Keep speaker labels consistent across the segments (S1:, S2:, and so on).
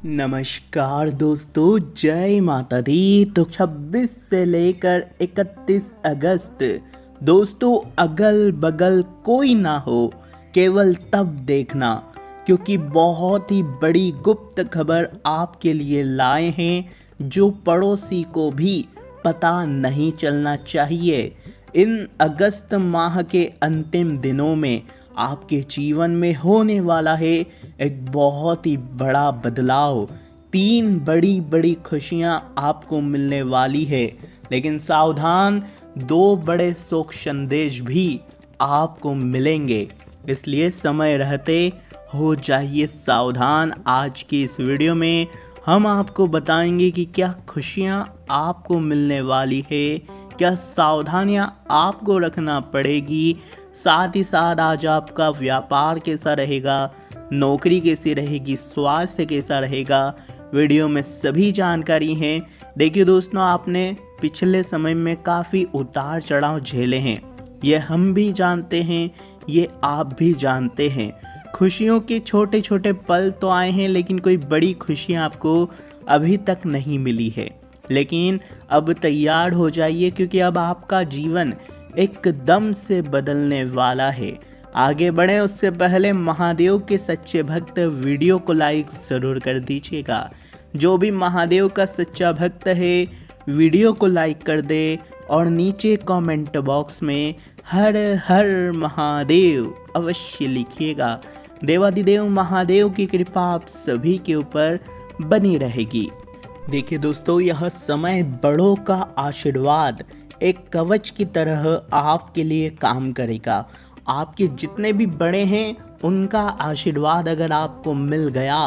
S1: नमस्कार दोस्तों, जय माता दी। तो 26 से लेकर 31 अगस्त दोस्तों अगल बगल कोई ना हो, केवल तब देखना, क्योंकि बहुत ही बड़ी गुप्त खबर आपके लिए लाए हैं जो पड़ोसी को भी पता नहीं चलना चाहिए। इन अगस्त माह के अंतिम दिनों में आपके जीवन में होने वाला है एक बहुत ही बड़ा बदलाव। 3 बड़ी बड़ी खुशियां आपको मिलने वाली है, लेकिन सावधान, 2 बड़े शोक संदेश भी आपको मिलेंगे, इसलिए समय रहते हो जाइए सावधान। आज की इस वीडियो में हम आपको बताएंगे कि क्या खुशियां आपको मिलने वाली है, क्या सावधानियां आपको रखना पड़ेगी, साथ ही साथ आज आपका व्यापार कैसा रहेगा, नौकरी कैसी रहेगी, स्वास्थ्य कैसा रहेगा, वीडियो में सभी जानकारी हैं। देखिए दोस्तों, आपने पिछले समय में काफ़ी उतार चढ़ाव झेले हैं, ये हम भी जानते हैं, ये आप भी जानते हैं। खुशियों के छोटे छोटे पल तो आए हैं, लेकिन कोई बड़ी खुशियाँ आपको अभी तक नहीं मिली है। लेकिन अब तैयार हो जाइए, क्योंकि अब आपका जीवन एकदम से बदलने वाला है। आगे बढ़ें उससे पहले महादेव के सच्चे भक्त वीडियो को लाइक ज़रूर कर दीजिएगा। जो भी महादेव का सच्चा भक्त है वीडियो को लाइक कर दे और नीचे कमेंट बॉक्स में हर हर महादेव अवश्य लिखिएगा। देवादिदेव महादेव की कृपा आप सभी के ऊपर बनी रहेगी। देखिए दोस्तों, यह समय बड़ों का आशीर्वाद एक कवच की तरह आपके लिए काम करेगा। आपके जितने भी बड़े हैं उनका आशीर्वाद अगर आपको मिल गया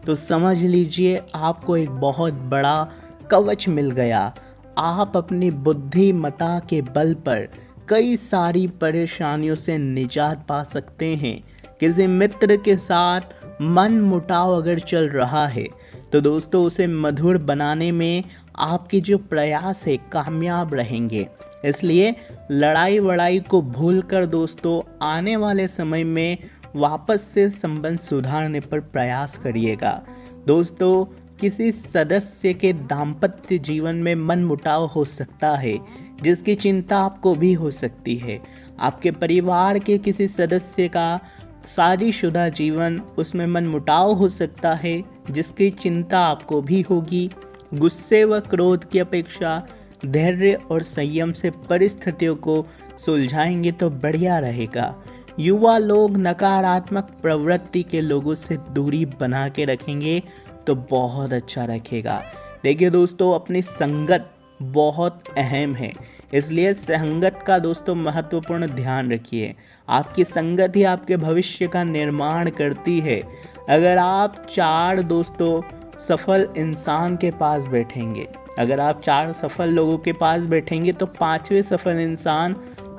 S1: तो समझ लीजिए आपको एक बहुत बड़ा कवच मिल गया। आप अपनी बुद्धिमत्ता के बल पर कई सारी परेशानियों से निजात पा सकते हैं। किसी मित्र के साथ मन मुटाव अगर चल रहा है तो दोस्तों उसे मधुर बनाने में आपके जो प्रयास है कामयाब रहेंगे। इसलिए लड़ाई वड़ाई को भूलकर दोस्तों आने वाले समय में वापस से संबंध सुधारने पर प्रयास करिएगा। दोस्तों, किसी सदस्य के दाम्पत्य जीवन में मनमुटाव हो सकता है, जिसकी चिंता आपको भी हो सकती है। आपके परिवार के किसी सदस्य का शादीशुदा जीवन, उसमें मनमुटाव हो सकता है, जिसकी चिंता आपको भी होगी। गुस्से व क्रोध की अपेक्षा धैर्य और संयम से परिस्थितियों को सुलझाएंगे तो बढ़िया रहेगा। युवा लोग नकारात्मक प्रवृत्ति के लोगों से दूरी बना के रखेंगे तो बहुत अच्छा रखेगा। देखिए दोस्तों, अपनी संगत बहुत अहम है, इसलिए संगत का दोस्तों महत्वपूर्ण ध्यान रखिए। आपकी संगत ही आपके भविष्य का निर्माण करती है। अगर आप 4 दोस्तों सफल इंसान के पास बैठेंगे, अगर आप 4 सफल लोगों के पास बैठेंगे तो 5वें सफल इंसान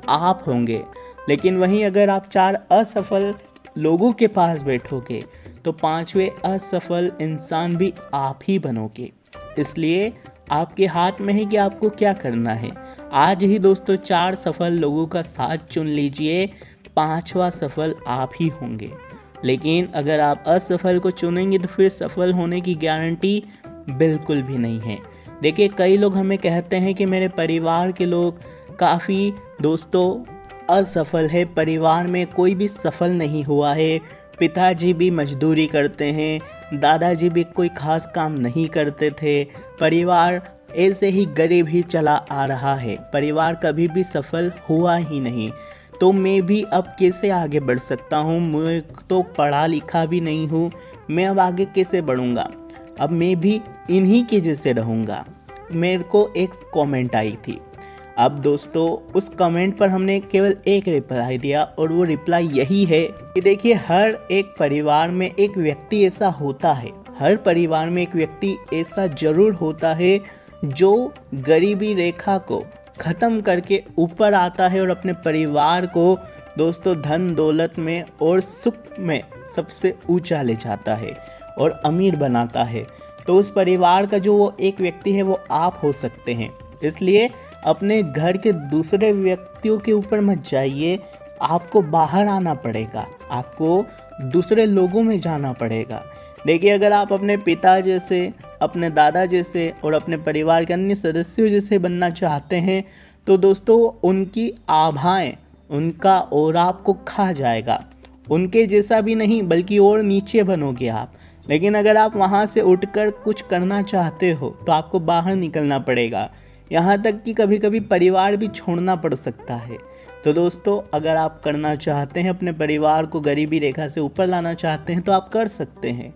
S1: आप होंगे। लेकिन वहीं अगर आप 4 असफल लोगों के पास बैठोगे तो 5वें असफल इंसान भी आप ही बनोगे। इसलिए आपके हाथ में है कि आपको क्या करना है। आज ही दोस्तों 4 सफल लोगों का साथ चुन लीजिए, 5वां सफल आप ही होंगे। लेकिन अगर आप असफल को चुनेंगे तो फिर सफल होने की गारंटी बिल्कुल भी नहीं है। देखिए, कई लोग हमें कहते हैं कि मेरे परिवार के लोग काफ़ी दोस्तों असफल है, परिवार में कोई भी सफल नहीं हुआ है, पिताजी भी मजदूरी करते हैं, दादाजी भी कोई खास काम नहीं करते थे, परिवार ऐसे ही गरीब ही चला आ रहा है, परिवार कभी भी सफल हुआ ही नहीं। तो मैं भी अब कैसे आगे बढ़ सकता हूँ? मैं तो पढ़ा लिखा भी नहीं हूँ, मैं अब आगे कैसे बढ़ूँगा? अब मैं भी इन्हीं के जैसे रहूँगा। मेरे को एक कमेंट आई थी। अब दोस्तों उस कमेंट पर हमने केवल एक रिप्लाई दिया, और वो रिप्लाई यही है कि देखिए, हर एक परिवार में एक व्यक्ति ऐसा होता है, हर परिवार में एक व्यक्ति ऐसा जरूर होता है जो गरीबी रेखा को ख़त्म करके ऊपर आता है और अपने परिवार को दोस्तों धन दौलत में और सुख में सबसे ऊंचा ले जाता है और अमीर बनाता है। तो उस परिवार का जो वो एक व्यक्ति है वो आप हो सकते हैं। इसलिए अपने घर के दूसरे व्यक्तियों के ऊपर मत जाइए, आपको बाहर आना पड़ेगा, आपको दूसरे लोगों में जाना पड़ेगा। देखिए, अगर आप अपने पिता जैसे, अपने दादा जैसे और अपने परिवार के अन्य सदस्यों जैसे बनना चाहते हैं तो दोस्तों उनकी आभाएं, उनका और आपको खा जाएगा। उनके जैसा भी नहीं बल्कि और नीचे बनोगे आप। लेकिन अगर आप वहाँ से उठकर कुछ करना चाहते हो तो आपको बाहर निकलना पड़ेगा, यहाँ तक कि कभी कभी परिवार भी छोड़ना पड़ सकता है। तो दोस्तों, अगर आप करना चाहते हैं, अपने परिवार को गरीबी रेखा से ऊपर लाना चाहते हैं तो आप कर सकते हैं।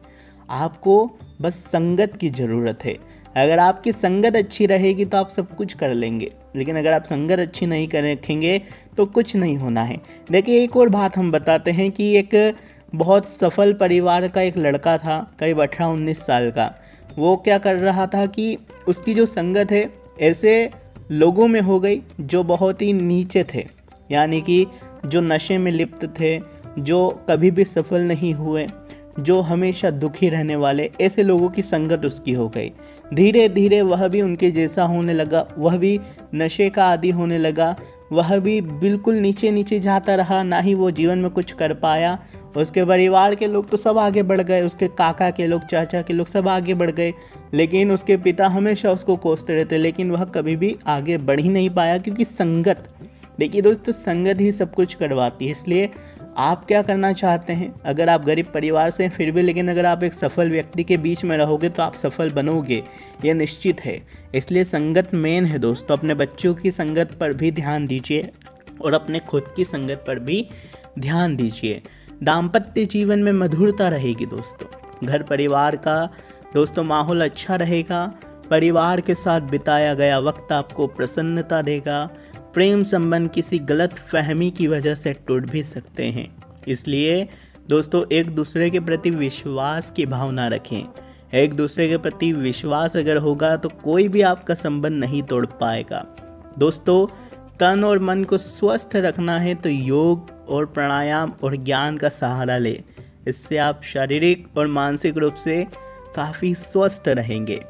S1: आपको बस संगत की ज़रूरत है। अगर आपकी संगत अच्छी रहेगी तो आप सब कुछ कर लेंगे, लेकिन अगर आप संगत अच्छी नहीं कर रखेंगे तो कुछ नहीं होना है। देखिए, एक और बात हम बताते हैं कि एक बहुत सफल परिवार का एक लड़का था, करीब 18-19 साल का। वो क्या कर रहा था कि उसकी जो संगत है ऐसे लोगों में हो गई जो बहुत ही नीचे थे, यानी कि जो नशे में लिप्त थे, जो कभी भी सफल नहीं हुए, जो हमेशा दुखी रहने वाले, ऐसे लोगों की संगत उसकी हो गई। धीरे धीरे वह भी उनके जैसा होने लगा, वह भी नशे का आदी होने लगा, वह भी बिल्कुल नीचे नीचे जाता रहा, ना ही वो जीवन में कुछ कर पाया। उसके परिवार के लोग तो सब आगे बढ़ गए, उसके काका के लोग, चाचा के लोग सब आगे बढ़ गए, लेकिन उसके पिता हमेशा उसको कोसते रहते, लेकिन वह कभी भी आगे बढ़ ही नहीं पाया, क्योंकि संगत, देखिए दोस्तों, संगत ही सब कुछ करवाती है। इसलिए आप क्या करना चाहते हैं? अगर आप गरीब परिवार से हैं फिर भी, लेकिन अगर आप एक सफल व्यक्ति के बीच में रहोगे तो आप सफल बनोगे, यह निश्चित है। इसलिए संगत मेन है दोस्तों। अपने बच्चों की संगत पर भी ध्यान दीजिए और अपने खुद की संगत पर भी ध्यान दीजिए। दाम्पत्य जीवन में मधुरता रहेगी दोस्तों। घर परिवार का दोस्तों माहौल अच्छा रहेगा। परिवार के साथ बिताया गया वक्त आपको प्रसन्नता देगा। प्रेम संबंध किसी गलत फहमी की वजह से टूट भी सकते हैं। इसलिए दोस्तों, एक दूसरे के प्रति विश्वास की भावना रखें। एक दूसरे के प्रति विश्वास अगर होगा तो कोई भी आपका संबंध नहीं तोड़ पाएगा। दोस्तों, तन और मन को स्वस्थ रखना है तो योग और प्राणायाम और ज्ञान का सहारा ले। इससे आप शारीरिक और मानसिक रूप से काफ़ी स्वस्थ रहेंगे।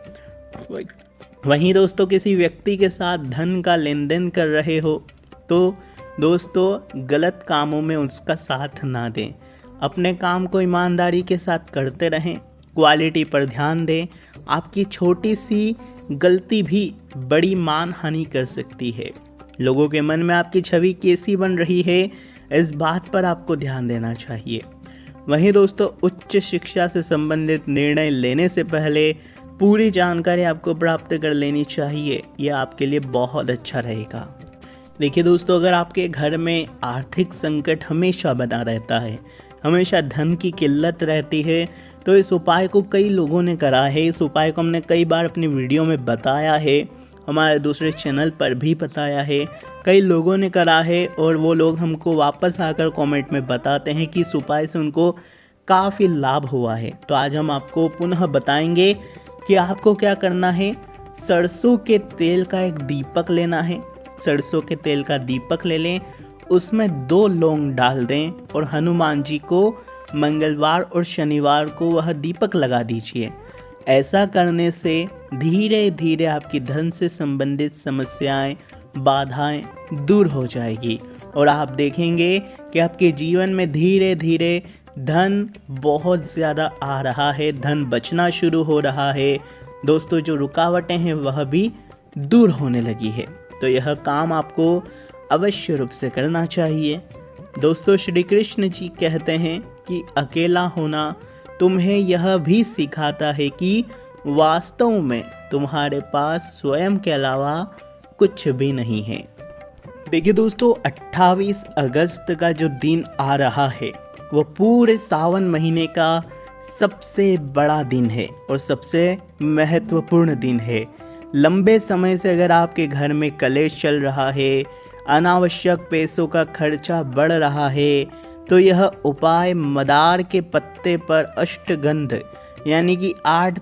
S1: वहीं दोस्तों, किसी व्यक्ति के साथ धन का लेन देन कर रहे हो तो दोस्तों गलत कामों में उसका साथ ना दें। अपने काम को ईमानदारी के साथ करते रहें, क्वालिटी पर ध्यान दें। आपकी छोटी सी गलती भी बड़ी मान हानि कर सकती है। लोगों के मन में आपकी छवि कैसी बन रही है, इस बात पर आपको ध्यान देना चाहिए। वहीं दोस्तों, उच्च शिक्षा से संबंधित निर्णय लेने से पहले पूरी जानकारी आपको प्राप्त कर लेनी चाहिए। यह आपके लिए बहुत अच्छा रहेगा। देखिए दोस्तों, अगर आपके घर में आर्थिक संकट हमेशा बना रहता है, हमेशा धन की किल्लत रहती है, तो इस उपाय को कई लोगों ने करा है। इस उपाय को हमने कई बार अपनी वीडियो में बताया है, हमारे दूसरे चैनल पर भी बताया है। कई लोगों ने करा है और वो लोग हमको वापस आकर कमेंट में बताते हैं कि इस उपाय से उनको काफ़ी लाभ हुआ है। तो आज हम आपको पुनः बताएंगे कि आपको क्या करना है। सरसों के तेल का एक दीपक लेना है। सरसों के तेल का दीपक ले लें, उसमें 2 लौंग डाल दें और हनुमान जी को मंगलवार और शनिवार को वह दीपक लगा दीजिए। ऐसा करने से धीरे धीरे आपकी धन से संबंधित समस्याएं, बाधाएं दूर हो जाएगी और आप देखेंगे कि आपके जीवन में धीरे धीरे धन बहुत ज़्यादा आ रहा है, धन बचना शुरू हो रहा है। दोस्तों, जो रुकावटें हैं वह भी दूर होने लगी है। तो यह काम आपको अवश्य रूप से करना चाहिए। दोस्तों, श्री कृष्ण जी कहते हैं कि अकेला होना तुम्हें यह भी सिखाता है कि वास्तव में तुम्हारे पास स्वयं के अलावा कुछ भी नहीं है। देखिए दोस्तों, 28 अगस्त का जो दिन आ रहा है वो पूरे सावन महीने का सबसे बड़ा दिन है और सबसे महत्वपूर्ण दिन है। लंबे समय से अगर आपके घर में कलेश चल रहा है, अनावश्यक पैसों का खर्चा बढ़ रहा है, तो यह उपाय मदार के पत्ते पर अष्टगंध यानी कि 8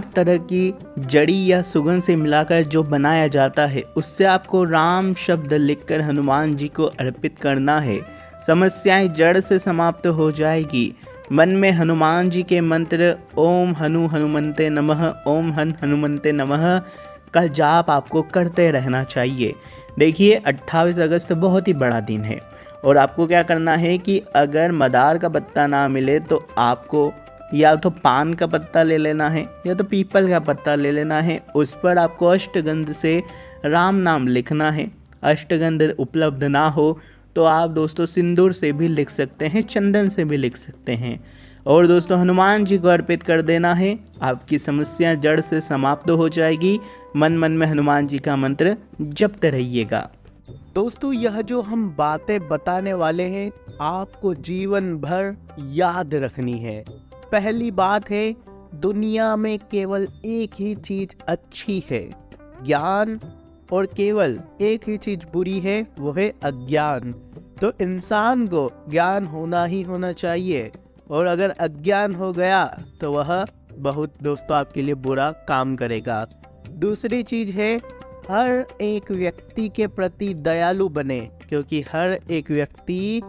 S1: तरह की जड़ी या सुगंध से मिलाकर जो बनाया जाता है, उससे आपको राम शब्द लिखकर हनुमान जी को अर्पित करना है। समस्याएं जड़ से समाप्त हो जाएगी। मन में हनुमान जी के मंत्र ओम हनुमन्ते नमः, ओम हनुमन्ते नमः का जाप आपको करते रहना चाहिए। देखिए, 28 अगस्त बहुत ही बड़ा दिन है और आपको क्या करना है कि अगर मदार का पत्ता ना मिले तो आपको या तो पान का पत्ता ले लेना है या तो पीपल का पत्ता ले लेना है। उस पर आपको अष्टगंध से राम नाम लिखना है। अष्टगंध उपलब्ध ना हो तो आप दोस्तों सिंदूर से भी लिख सकते हैं, चंदन से भी लिख सकते हैं। और दोस्तों हनुमान जी को अर्पित कर देना है। आपकी समस्या जड़ से समाप्त हो जाएगी। मन मन में हनुमान जी का मंत्र जपते रहिएगा।
S2: दोस्तों यह जो हम बातें बताने वाले हैं आपको जीवन भर याद रखनी है। पहली बात है, दुनिया में केवल एक ही चीज अच्छी है, ज्ञान, और केवल एक ही चीज बुरी है, वो है अज्ञान। तो इंसान को ज्ञान होना ही होना चाहिए, और अगर अज्ञान हो गया तो वह बहुत दोस्तों आपके लिए बुरा काम करेगा। दूसरी चीज है, हर एक व्यक्ति के प्रति दयालु बने, क्योंकि हर एक व्यक्ति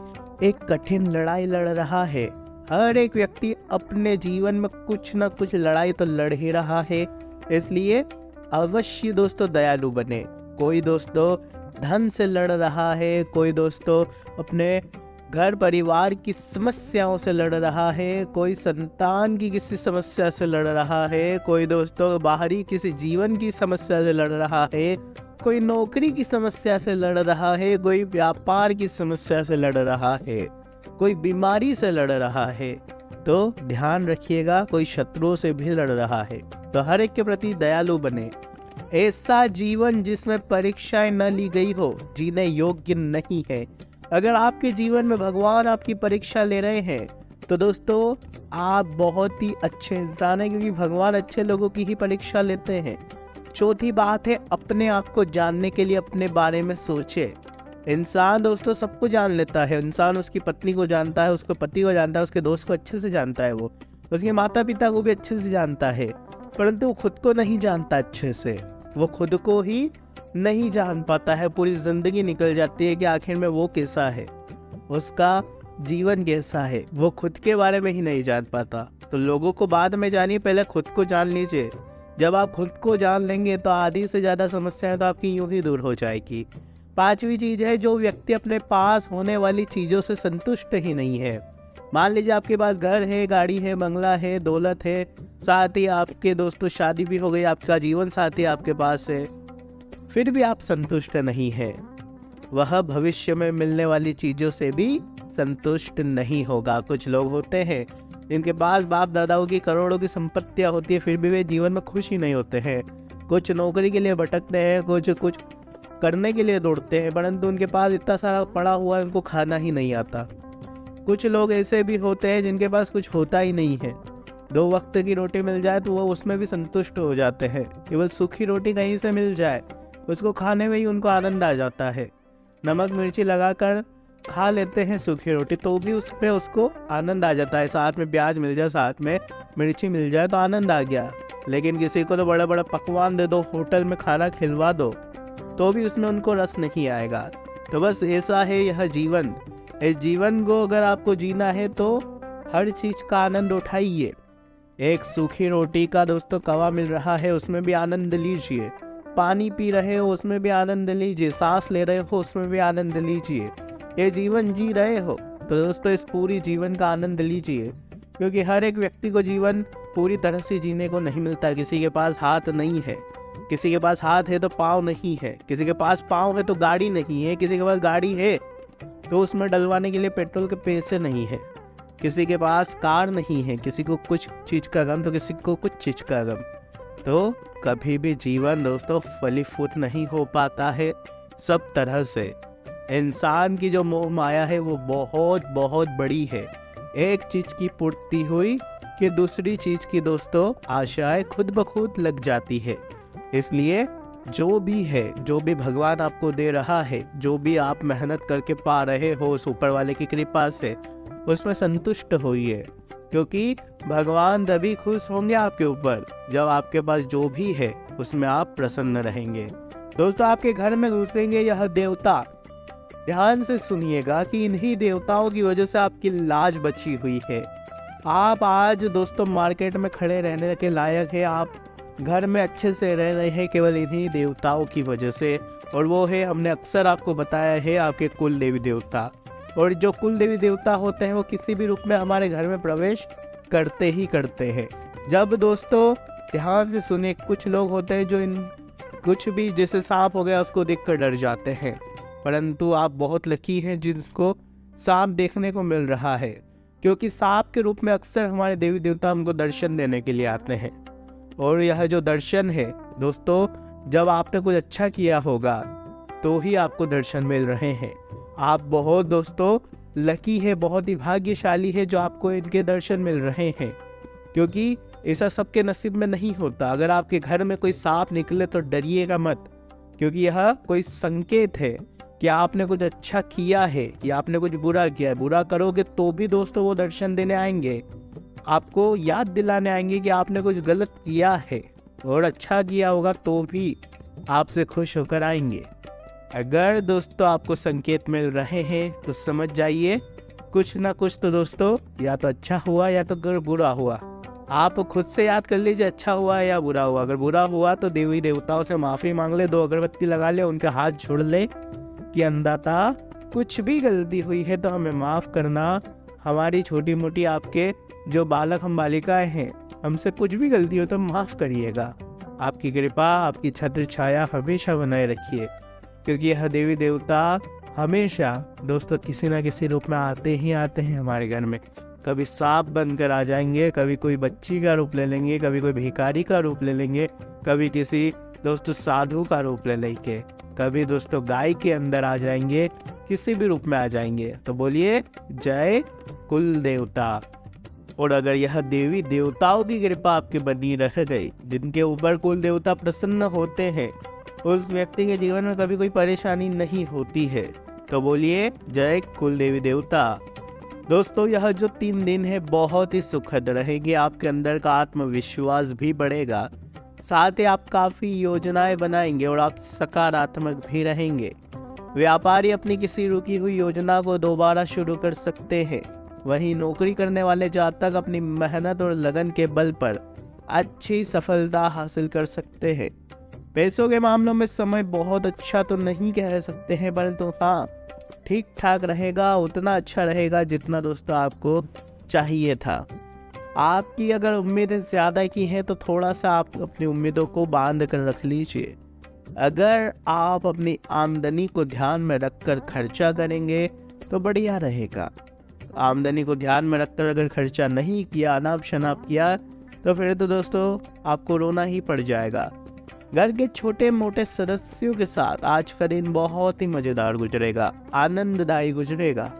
S2: एक कठिन लड़ाई लड़ रहा है। हर एक व्यक्ति अपने जीवन में कुछ ना कुछ लड़ाई तो लड़ ही रहा है, इसलिए अवश्य दोस्तों दयालु बने। कोई दोस्तों धन से लड़ रहा है, कोई दोस्तों अपने घर परिवार की समस्याओं से लड़ रहा है, कोई संतान की किसी समस्या से लड़ रहा है, कोई दोस्तों बाहरी किसी जीवन की समस्या से लड़ रहा है, कोई नौकरी की समस्या से लड़ रहा है, कोई व्यापार की समस्या से लड़ रहा है, कोई बीमारी से लड़ रहा है। तो ध्यान रखिएगा, कोई शत्रुओं से भी लड़ रहा है। तो हर एक के प्रति दयालु बने। ऐसा जीवन जिसमें परीक्षाएं न ली गई हो, जीने योग्य नहीं है। अगर आपके जीवन में भगवान आपकी परीक्षा ले रहे हैं तो दोस्तों आप बहुत ही अच्छे इंसान हैं, क्योंकि भगवान अच्छे लोगों की ही परीक्षा लेते हैं। चौथी बात है, अपने आप को जानने के लिए अपने बारे में सोचे। इंसान दोस्तों सबको जान लेता है। इंसान उसकी पत्नी को जानता है, उसके पति को जानता है, उसके दोस्त को अच्छे से जानता है, वो उसके माता पिता को भी अच्छे से जानता है, परंतु वो खुद को नहीं जानता अच्छे से। वो खुद को ही नहीं जान पाता है। पूरी जिंदगी निकल जाती है कि आखिर में वो कैसा है, उसका जीवन कैसा है, वो खुद के बारे में ही नहीं जान पाता। तो लोगों को बाद में जानिए, पहले खुद को जान लीजिए। जब आप खुद को जान लेंगे तो आधी से ज़्यादा समस्याएं तो आपकी यूं ही दूर हो जाएगी। पांचवी चीज़ है, जो व्यक्ति अपने पास होने वाली चीज़ों से संतुष्ट ही नहीं है। मान लीजिए आपके पास घर है, गाड़ी है, बंगला है, दौलत है, साथ ही आपके दोस्तों शादी भी हो गई, आपका जीवन साथी आपके पास है, फिर भी आप संतुष्ट नहीं है, वह भविष्य में मिलने वाली चीज़ों से भी संतुष्ट नहीं होगा। कुछ लोग होते हैं जिनके पास बाप दादाओं की करोड़ों की संपत्तियां होती है, फिर भी वे जीवन में खुश ही नहीं होते हैं। कुछ नौकरी के लिए भटकते हैं, कुछ करने के लिए दौड़ते हैं, परंतु उनके पास इतना सारा पड़ा हुआ है, उनको खाना ही नहीं आता। कुछ लोग ऐसे भी होते हैं जिनके पास कुछ होता ही नहीं है, 2 वक्त की रोटी मिल जाए तो वो उसमें भी संतुष्ट हो जाते हैं। केवल सूखी रोटी कहीं से मिल जाए, उसको खाने में ही उनको आनंद आ जाता है। नमक मिर्ची लगाकर खा लेते हैं सूखी रोटी, तो भी उस पर उसको आनंद आ जाता है। साथ में प्याज मिल जाए, साथ में मिर्ची मिल जाए तो आनंद आ गया। लेकिन किसी को तो बड़ा बड़ा पकवान दे दो, होटल में खाना खिलवा दो, तो भी उसमें उनको रस नहीं आएगा। तो बस ऐसा है यह जीवन। इस जीवन को अगर आपको जीना है तो हर चीज़ का आनंद उठाइए। एक सूखी रोटी का दोस्तों कवा मिल रहा है, उसमें भी आनंद लीजिए। पानी पी रहे हो उसमें भी आनंद लीजिए। सांस ले रहे हो उसमें भी आनंद लीजिए। ये जीवन जी रहे हो तो दोस्तों इस पूरी जीवन का आनंद लीजिए, क्योंकि हर एक व्यक्ति को जीवन पूरी तरह से जीने को नहीं मिलता। किसी के पास हाथ नहीं है, किसी के पास हाथ है तो पाँव नहीं है, किसी के पास पाँव है तो गाड़ी नहीं है, किसी के पास गाड़ी है तो उसमें डलवाने के लिए पेट्रोल के पैसे नहीं है, किसी के पास कार नहीं है, किसी को कुछ चीज़ का गम तो किसी को कुछ चीज़ का गम। तो कभी भी जीवन दोस्तों फलीफूट नहीं हो पाता है सब तरह से। इंसान की जो मोह माया है वो बहुत बहुत बड़ी है। एक चीज़ की पूर्ति हुई कि दूसरी चीज़ की दोस्तों आशाएं खुद ब खुद लग जाती है। इसलिए जो भी है, जो भी भगवान आपको दे रहा है, जो भी आप मेहनत करके पा रहे हो उस ऊपर वाले की कृपा से, उसमें संतुष्ट होइए, क्योंकि भगवान तभी खुश होंगे आपके ऊपर जब आपके पास जो भी है उसमें आप प्रसन्न रहेंगे। दोस्तों आपके घर में घुसेंगे यह देवता, ध्यान से सुनिएगा कि इन्हीं देवताओं की वजह से आपकी लाज बची हुई है। आप आज दोस्तों मार्केट में खड़े रहने के लायक है, आप घर में अच्छे से रह रहे हैं केवल इन्हीं देवताओं की वजह से। और वो है, हमने अक्सर आपको बताया है, आपके कुल देवी देवता। और जो कुल देवी देवता होते हैं वो किसी भी रूप में हमारे घर में प्रवेश करते ही करते हैं। जब दोस्तों ध्यान से सुने, कुछ लोग होते हैं जो इन कुछ भी जैसे सांप हो गया उसको देखकर डर जाते हैं, परंतु आप बहुत लकी हैं जिसको सांप देखने को मिल रहा है, क्योंकि सांप के रूप में अक्सर हमारे देवी देवता हमको दर्शन देने के लिए आते हैं। और यह जो दर्शन है दोस्तों, जब आपने कुछ अच्छा किया होगा तो ही आपको दर्शन मिल रहे हैं। आप बहुत दोस्तों लकी है, बहुत ही भाग्यशाली है जो आपको इनके दर्शन मिल रहे हैं, क्योंकि ऐसा सबके नसीब में नहीं होता। अगर आपके घर में कोई सांप निकले तो डरिएगा मत, क्योंकि यह कोई संकेत है कि आपने कुछ अच्छा किया है या आपने कुछ बुरा किया है। बुरा करोगे तो भी दोस्तों वो दर्शन देने आएंगे, आपको याद दिलाने आएंगे कि आपने कुछ गलत किया है, और अच्छा किया होगा तो भी आपसे खुश होकर आएंगे। अगर दोस्तों आपको संकेत मिल रहे हैं तो समझ जाइए कुछ ना कुछ तो दोस्तों या तो अच्छा हुआ या तो बुरा हुआ। आप खुद से याद कर लीजिए अच्छा हुआ या बुरा हुआ। अगर बुरा हुआ तो देवी देवताओं से माफ़ी मांग ले, 2 अगरबत्ती लगा ले, उनके हाथ जोड़ ले कि अंदाता कुछ भी गलती हुई है तो हमें माफ़ करना। हमारी छोटी मोटी आपके जो बालक हम बालिकाएं हैं, हमसे कुछ भी गलती हो तो माफ़ करिएगा। आपकी कृपा, आपकी छत्र छाया हमेशा बनाए रखिए, क्योंकि यह देवी देवता हमेशा दोस्तों किसी न किसी रूप में आते ही आते हैं हमारे घर में। कभी सांप बनकर आ जाएंगे, कभी कोई बच्ची का रूप ले लेंगे, कभी कोई भिखारी का रूप ले लेंगे, कभी किसी दोस्तों साधु का रूप ले लेंगे, कभी दोस्तों गाय के अंदर आ जाएंगे, किसी भी रूप में आ जाएंगे। तो बोलिए जय कुल देवता। और अगर यह देवी देवताओं की कृपा आपके बनी रह गई, जिनके ऊपर कुल देवता प्रसन्न होते हैं, उस व्यक्ति के जीवन में कभी कोई परेशानी नहीं होती है। तो बोलिए जय कुल देवी देवता। दोस्तों यह जो 3 दिन है बहुत ही सुखद रहेगी, आपके अंदर का आत्मविश्वास भी बढ़ेगा, साथ ही आप काफ़ी योजनाएं बनाएंगे और आप सकारात्मक भी रहेंगे। व्यापारी अपनी किसी रुकी हुई योजना को दोबारा शुरू कर सकते हैं। वहीं नौकरी करने वाले जातक अपनी मेहनत और लगन के बल पर अच्छी सफलता हासिल कर सकते हैं। पैसों के मामलों में समय बहुत अच्छा तो नहीं कह सकते हैं, परंतु हाँ ठीक ठाक रहेगा, उतना अच्छा रहेगा जितना दोस्तों आपको चाहिए था। आपकी अगर उम्मीदें ज़्यादा की हैं तो थोड़ा सा आप अपनी उम्मीदों को बांध कर रख लीजिए। अगर आप अपनी आमदनी को ध्यान में रखकर खर्चा करेंगे तो बढ़िया रहेगा। आमदनी को ध्यान में रखकर अगर खर्चा नहीं किया, अनाप शनाप किया, तो फिर तो दोस्तों आपको रोना ही पड़ जाएगा। घर के छोटे मोटे सदस्यों के साथ आज का दिन बहुत ही मज़ेदार गुजरेगा, आनंददायी गुजरेगा।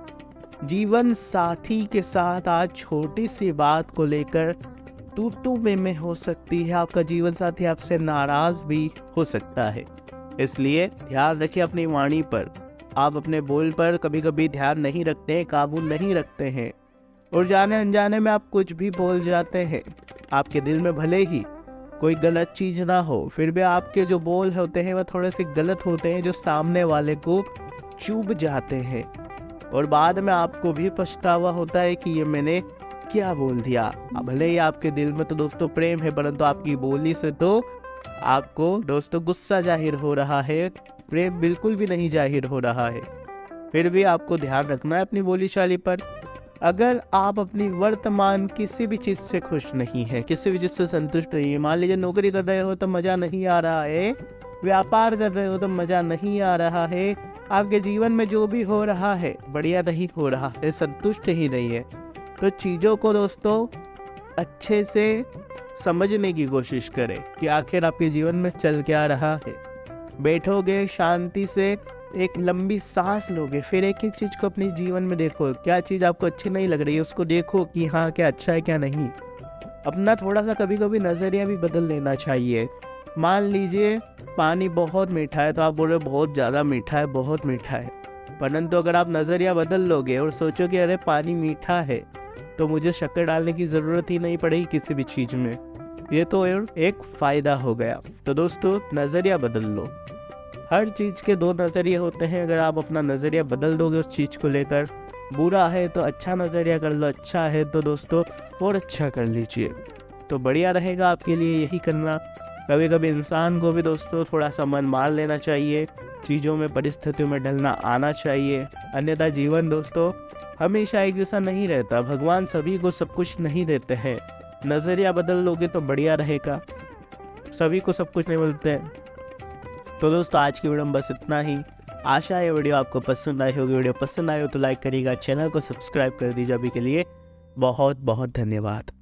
S2: जीवन साथी के साथ आज छोटी सी बात को लेकर तू में हो सकती है। आपका जीवन साथी आपसे नाराज भी हो सकता है, इसलिए ध्यान रखिए अपनी वाणी पर। आप अपने बोल पर कभी कभी ध्यान नहीं रखते हैं, काबू नहीं रखते हैं, और जाने अनजाने में आप कुछ भी बोल जाते हैं। आपके दिल में भले ही कोई गलत चीज़ ना हो, फिर भी आपके जो बोल होते हैं वह थोड़े से गलत होते हैं, जो सामने वाले को चुभ जाते हैं, और बाद में आपको भी पछतावा होता है कि ये मैंने क्या बोल दिया। भले ही आपके दिल में तो दोस्तों प्रेम है, परंतु आपकी बोली से तो आपको दोस्तों गुस्सा जाहिर हो रहा है, प्रेम बिल्कुल भी नहीं जाहिर हो रहा है। फिर भी आपको ध्यान रखना है अपनी बोलीचाली पर। अगर आप अपनी वर्तमान किसी भी चीज़ से खुश नहीं है, किसी भी चीज़ से संतुष्ट नहीं है, मान लीजिए नौकरी कर रहे हो तो मज़ा नहीं आ रहा है, व्यापार कर रहे हो तो मज़ा नहीं आ रहा है, आपके जीवन में जो भी हो रहा है बढ़िया नहीं हो रहा है, संतुष्ट ही नहीं है, तो चीज़ों को दोस्तों अच्छे से समझने की कोशिश करें कि आखिर आपके जीवन में चल क्या रहा है। बैठोगे शांति से, एक लंबी सांस लोगे, फिर एक एक चीज़ को अपने जीवन में देखो, क्या चीज़ आपको अच्छी नहीं लग रही है उसको देखो कि हाँ क्या अच्छा है क्या नहीं। अपना थोड़ा सा कभी कभी नज़रिया भी बदल लेना चाहिए। मान लीजिए पानी बहुत मीठा है तो आप बोल रहे हो बहुत ज़्यादा मीठा है, बहुत मीठा है, परंतु अगर आप नज़रिया बदल लोगे और सोचो कि अरे पानी मीठा है तो मुझे शक्कर डालने की ज़रूरत ही नहीं पड़ेगी किसी भी चीज़ में, ये तो एक फ़ायदा हो गया। तो दोस्तों नज़रिया बदल लो। हर चीज़ के 2 नज़रिए होते हैं, अगर आप अपना नज़रिया बदल दोगे उस चीज़ को लेकर, बुरा है तो अच्छा नज़रिया कर लो, अच्छा है तो दोस्तों और अच्छा कर लीजिए, तो बढ़िया रहेगा आपके लिए यही करना। कभी कभी इंसान को भी दोस्तों थोड़ा सा मन मार लेना चाहिए, चीज़ों में परिस्थितियों में ढलना आना चाहिए, अन्यथा जीवन दोस्तों हमेशा एक जैसा नहीं रहता। भगवान सभी को सब कुछ नहीं देते हैं, नज़रिया बदल लोगे तो बढ़िया रहेगा, सभी को सब कुछ नहीं मिलते हैं। तो दोस्तों आज की वीडियो में बस इतना ही। आशा है वीडियो आपको पसंद आई होगी। वीडियो पसंद आई हो तो लाइक करिएगा, चैनल को सब्सक्राइब कर दीजिए। अभी के लिए बहुत बहुत धन्यवाद।